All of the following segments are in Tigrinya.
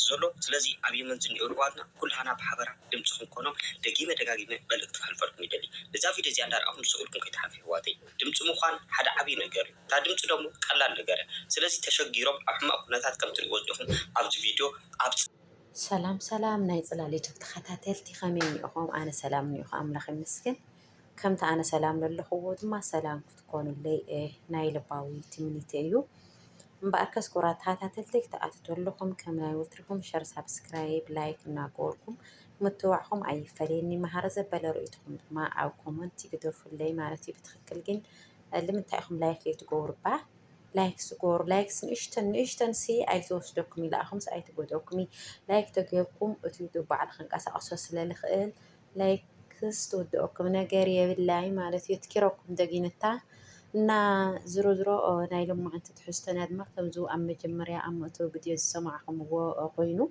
زلو سلازي أبي من زني أروادنا كلها أنا بحبرة دمتكم كونهم دقيمة دقاقيمة بلغت خلفركم يدلي لذا في دزي عندار أهم سؤالكم كيتحافي هواتي دمت مخان حدا عبي نقري تا دمت دمو قلال نقري سلازي تشجيرهم أحمق كناتات كم تلوزدهم عبد فيديو عبد سلام ناي صلالي تختاتلتي خميني أخوم أنا سلامني أخو أملاخ مسكن كم أنا سلام للخوود ما سلام تكون اللي ناي لباوي تمنيتيو مباركس كرات هاتا تلتك تقاتلكم كم ناي وتركم شير سبسكرايب لايك ناقولكم متوعكم أي فريني مهارزة بلا رؤيتكم ما أو كومنت تقدر في اللي مالتي بتخكل جن اللي من تأخم لايك يتقور به لايك سكور لايكس نشتن سي أي توصدكم إلى خمس أي تقودكمي لايك تجيبكم وتيجوا بعد خنقة أساس للخيل لايك كستودكم نجاري بالله مالتي يتكركم دقينتا نا زرو نايلم ما أنت تحسن هذا مرتب زو أم جمريا أم تو بدي السماعكم وقينو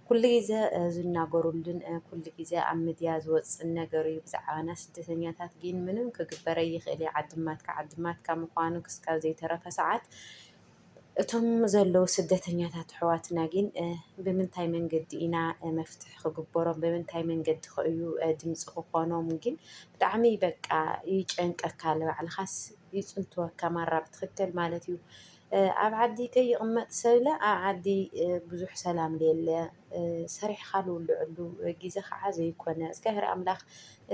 كل جزء زنا قرولن كل جزء عم دياز وص النجاري بزع ناس تثنياتات جين منهم كجبريخ اللي عدمات كمقانو كسكال زي ترى ساعات እቶም ዘለው ስደተኛታት ኣሕዋትና ግን ብምንታይ መንገዲ ኢና መፍትሒ ክግበሮም ብምንታይ መንገዲ ክእዩ ድምፂ ክኾኖም ግን ብጣዕሚ በቃ ይጨንቀካ ንባዕልኻስ ይፅንትወካ ማራ ብትኽክል ማለት እዩ ኣብ ዓዲ ከይቕመጥ ሰብለ ኣብ ዓዲ ብዙሕ ሰላም የለ ሰሪሕካ ልውልዐሉ ግዜ ከዓ ዘይኮነ እግዚኣብሔር ኣምላኽ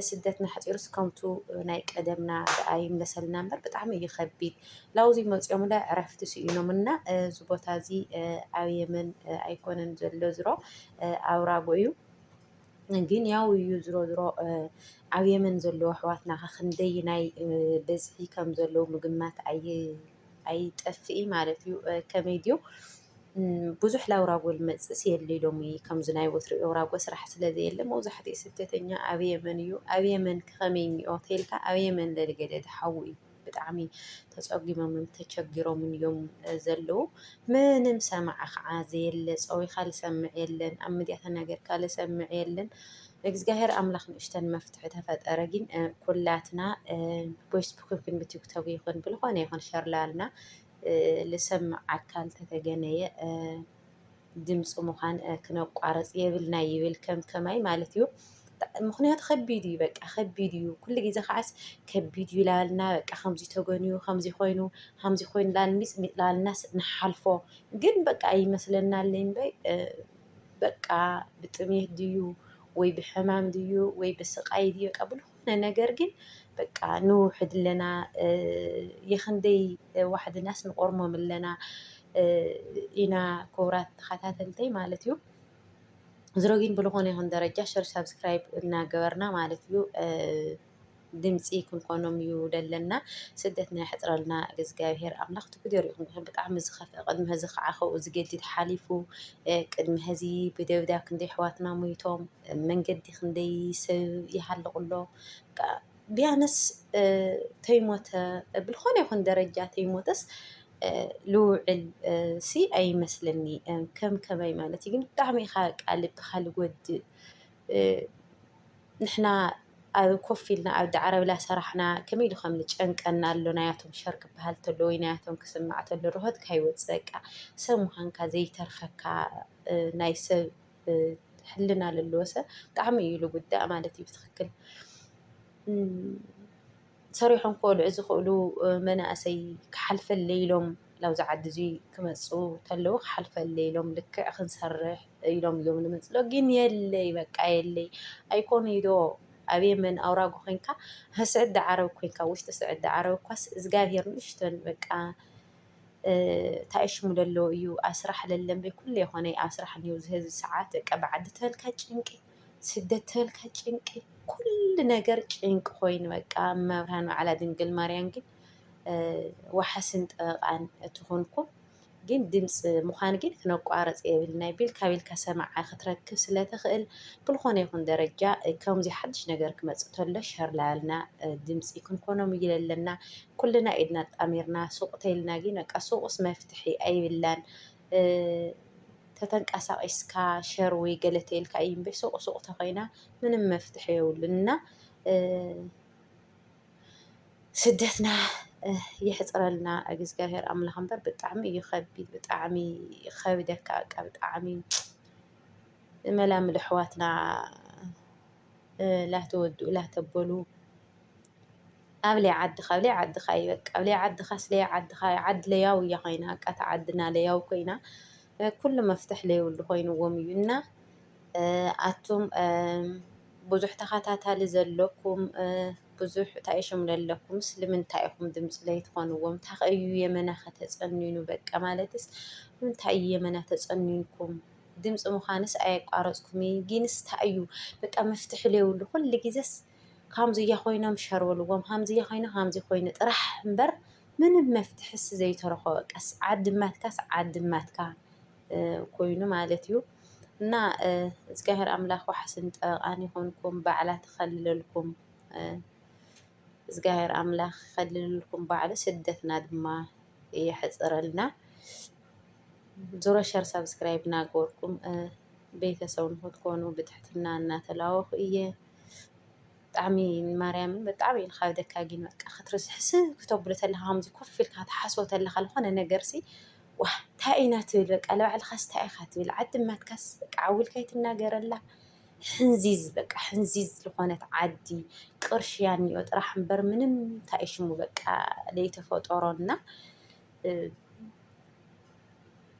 ስደትና ሓፂሩስ ከምቱ ናይ ቀደምና ኣይምለሰልና እምበር ብጣዕሚ እዩ ከቢድ ላውዚ መፅኦም ላ ዕረፍቲ ስኢኖም እና እዚ ቦታ እዚ ኣብ የመን ኣይኮነን ዘሎ ዝሮ ኣብ ራጎ እዩ ግን ያው እዩ ዝሮ ኣብ የመን ዘለዎ ኣሕዋትና ክንደይ ናይ በዝሒ ከም ዘለዎ ምግማት ኣይጠፍኢ ማለት እዩ ከመይ ድዩ ብዙሕ ላውራጎ ልመፅስ የለሎም ከምዚ ናይ ወትሪ ኣውራጎ ስራሕ ስለዘየለ መብዛሕትኡ ስደተኛ ኣብ የመን እዩ ኣብ የመን ከመይ እኒኦ ተልካ ኣብ የመን ለገደ ተሓዊ እዩ ብጣዕሚ ተፀጊሞምን ተቸጊሮምን እዮም ዘለው ምንም ሰማዕ ከዓ ዘየለ ፀዊኻ ልሰምዕ የለን ኣብ ሚድያ ተናገርካ ልሰምዕ የለን እግዚአብሔር ኣምላኽ ንእሽተን መፍትሒ ተፈጠረ ግን ኩላትና ፌስቡክ ይኹን ብቲክቶክ ይኹን ብልኾነ ይኹን ሸርላልና ልሰምዕ ኣካል ተተገነየ ድምፂ ምዃን ክነቋረፅ የብልና ይብል ከማይ ማለት እዩ ምክንያቱ ከቢድ እዩ በቃ ከቢድ እዩ ኩሉ ግዜ ከዓስ ከቢድ እዩ ላልና በቃ ከምዚ ተገንዩ ከምዚ ኮይኑ ላልናስ ንሓልፎ ግን በቃ ይመስለና ለንበይ በቃ ብጥሜት ድዩ ወይ ብሕማም ድዩ ወይ ብስቃይ ድዩ በቃ ብልኾነ ነገር ግን በቃ ንውሕድ ለና የኽንደይ ዋሕድናስ ንቆርሞም ኣለና ኢና ክቡራት ተኸታተልተይ ማለት እዩ ዝሮ ግን ብልኾነ ይኹን ደረጃ ሸር ሰብስክራይብ እናገበርና ማለት እዩ ድምፂ ክንኮኖም እዩ ደለና ስደትና ይሕፅረልና እግዚኣብሔር ኣምላኽ ትግደር ይኹን ብጣዕሚ ዝኸፍአ ቅድሚ ሕዚ ከዓ ከብኡ ዝገድድ ሓሊፉ ቅድሚ ሕዚ ብደብዳብ ክንደይ ኣሕዋትና ሞይቶም መንገዲ ክንደይ ሰብ ይሃልቕሎ ቢያንስ ተይሞተ ብልኾነ ይኹን ደረጃ ተይሞተስ ልውዕል ሲ ኣይመስለኒ ከመይ ማለት ግን ብጣዕሚ ኢኻ ልብኻ ልጎድእ ንሕና ኣብ ኮፍ ኢልና ኣብ ዳዕረብላ ሰራሕና ከመይ ኢሉ ከም ዝጨንቀና ኣሎ ናያቶም ሸር ክበሃል ተሎ ወይ ናያቶም ክስማዕ ተሎ ርሆትካ ይወፅካ ሰብ ምዃንካ ዘይተርፈካ ናይ ሰብ ሕልና ዘለዎ ሰብ ብጣዕሚ እዩ ልጉዳእ ማለት እዩ ብትክክል ሰሪሖም ክበልዑ ዝኽእሉ መናእሰይ ክሓልፈለይ ኢሎም ላብዚ ዓዲ እዚ ክመፁ ተለው ክሓልፈለይ ኢሎም ልክዕ ክንሰርሕ ኢሎም እዮም ዝመፅሎ ግን የለይ በቃ የለይ ኣይኮነ ዶ ኣብ የመን ኣውራጎ ኮንካ ስዕዲ ዓረብ ኮንካ ውሽጢ ስዕዲ ዓረብ እኳስ እግዚኣብሔር ንእሽተን በቃ ታይሽሙ ደሎ እዩ ኣስራሕ ለለን በኩል የኾነ ኣስራሕ ነው ዝህዝ ሰዓት በቃ ብዓዲ ተልካ ጭንቂ ስደት ተልካ ጭንቂ ኩሉ ነገር ጭንቂ ኮይኑ በቃ መብርሃን ባዕላ ድንግል ማርያም ግን ወሓስን ጠበቃን እትኾንኩም ግን ድምፂ ምዃን ግን ክነቋረፅ የብልና ቢልካ ሰማዓ ክትረክብ ስለትኽእል ብልኾነ ይኹን ደረጃ ከምዚ ሓድሽ ነገር ክመፅእ ተሎ ሸር ላልና ድምፂ ክንኮኖም እዩ ዘለና ኩልና ኢድና ጣሚርና ሱቅ ተይልና ግን በቃ ሱቅስ መፍትሒ ኣይብላን ተተንቀሳቂስካ ሸር ወይ ገለ ተይልካ እዩ እምበር ሱቅ ተኾይና ምንም መፍትሒ የብሉና ስደትና يحصرلنا እግዚአብሔር አምላክ እምበር ብጣዕሚ እዩ ከቢድ ብጣዕሚ ከብደካ በቃ ብጣዕሚ መላምል ኣሕዋትና لا تودوا لا تبلوا أبلي عد خبلي عد خاي بك أبلي عد خاس لي عد خاي عد لياو يا خينا قت عدنا لياو كينا كل مفتح لي واللي خينو ومينا أتم بزح تخاتات لزلكم بزح تعيشم للكم سلم تايكم دمس لي تخونوم تخيو يمنا ختصنينو بك مالتس من تاي يمنا تصنينكم دمس مخانس أيقارصكم جينس تايو بك مفتح لي واللي كل جزس خامزي يا خوينا مشرولوم خامزي يا خوينا خامزي خوينا طرح مبر من مفتحس زي ترخو قس عد ماتكاس عد ماتكا كوينو مالتيو እና እግዚአብሔር አምላክ ወሐስን ጠቃኒ ሆንኩም ባዕላት ኸልልልኩም እግዚአብሔር አምላክ ኸልልልኩም ባዕለ ስደትና ድማ ይሕፅረልና ዙሮ ሸር ሰብስክራይብ ናገርኩም ቤተሰብ ንክትኮኑ ብትሕትና እናተላወኹ እየ ብጣዕሚ ማርያምን ብጣዕሚ ካብ ደካጊን በቃ ክትርስሕስ ክተብሎ ተለካ ከምዚ ኮፍ ኢልካ ትሓስቦ ተለካ ዝኾነ ነገርሲ واه تاينات بقى على بعد خاص تاي خاتم العد ما تكس بقى عول كي تناجر حنزيز بقى حنزيز لخونة عدي قرش يعني راح نبر منم تايش مو بقى لي تفوتورنا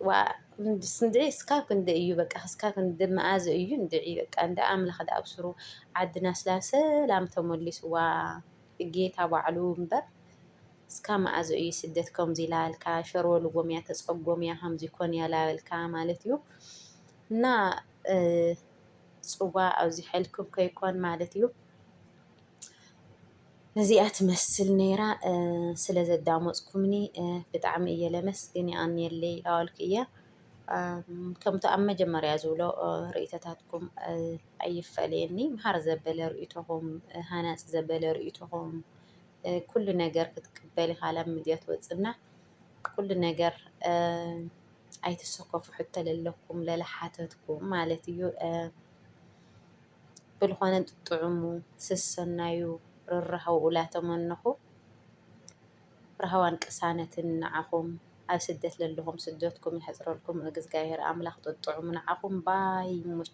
و سندعي سكاك ندعي بقى سكاك ندم مآز أيو ندعي بقى عند عامل خد أبصرو عدنا سلاسة لام تملي سوا جيت أبو علوم بر سكام أزوي سدتكم زلالك شرول وميا تصقوم يا همزي كون يا لالك مالتيو نا صوا أو زي حلكم كيكون مالتيو نزيات مسل نيرا سلازة داموسكمني بتعمي يلمس جني أني اللي أولكية كم تأمل جمر يزولو رئيتاتكم أي فليني مهار زبل رئيتهم هانات زبل رئيتهم كل نجار كتقبلي على مديات وصلنا كل نجار أي تسقف حتى لكم للحاتتكم مالتيو بالخانة تطعموا سسنايو ررهو ولا تمنحوا رهوان كسانة نعهم أو سدت لهم سدتكم يحزر لكم أجز جاهر أملاخ تطعموا نعهم باي مش